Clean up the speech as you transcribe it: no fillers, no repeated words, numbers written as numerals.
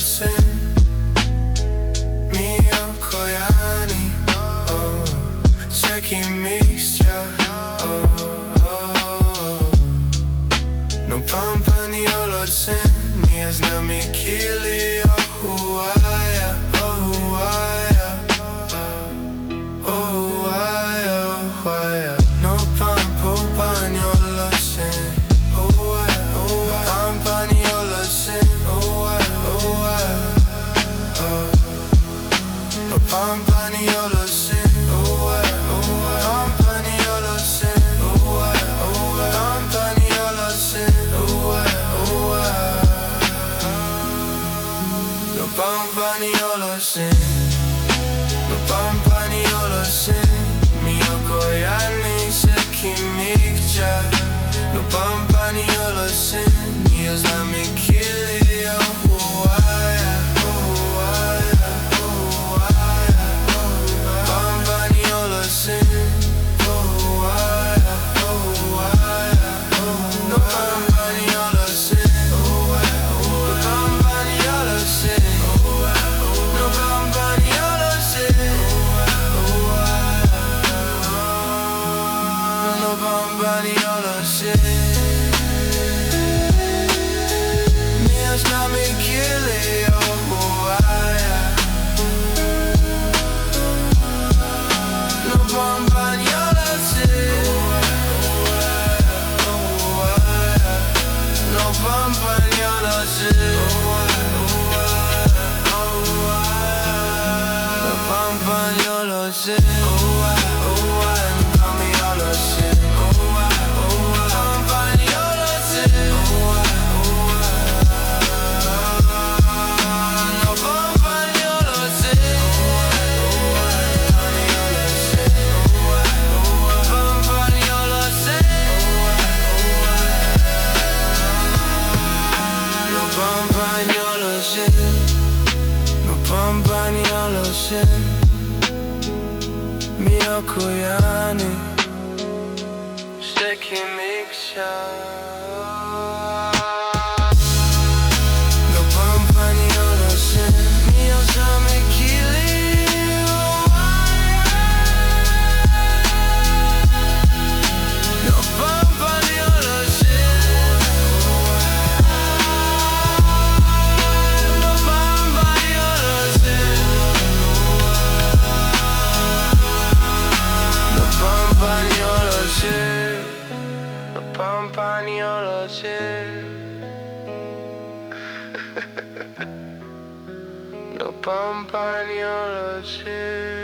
niyolotzin, Miyocoyani, quimictia, Nopampa, niyolotzin, Niyaznamiquili, Ohuaya, Ohuaya, Ohuaya, Ohuaya. Nopampa, niyolotzin, Ohuaya, Ohuaya. Nopampa, niyolotzin, Ohuaya, Ohuaya, Nopampa, niyolotzin, Ohuaya, Ohuaya. Nopampa, niyolotzin, Ohuaya, Ohuaya. Nopampa, niyolotzin, Ohuaya, Ohuaya. Nopampa, niyolotzin, Nopampa, niyolotzin, Miyocoyani, quimictia. Nopampa, niyolotzin, Niyaznamiquili, Ohuaya, Ohuaya, Ohuaya. Nopampa, niyolotzin, Ohuaya, Ohuaya, Nopampa, niyolotzin, Ohuaya, Nopampa, niyolotzin, Nopampa, niyolotzin, Nopampa, niyolotzin, Niyaznamiquili, Ohuaya. Nopampa, niyolotzin, Ohuaya. Nopampa, niyolotzin, Nopampa, niyolotzin, Ohuaya, Ohuaya. Nopampa, niyolotzin, Ohuaya, Ohuaya. Nopampa, niyolotzin, Ohuaya, Ohuaya. Nopampa, niyolotzin, Nopampa, niyolotzin, Nopampa, niyolotzin, Nopampa, niyolotzin, Miyocoyani, quimictia. Nopampa, niyolotzin, Niyaznamiquili, Nopampa, niyolotzin, Nopampa, niyolotzin, Nopampa, niyolotzin, Nopampa, niyolotzin, Nopampa, niyolotzin.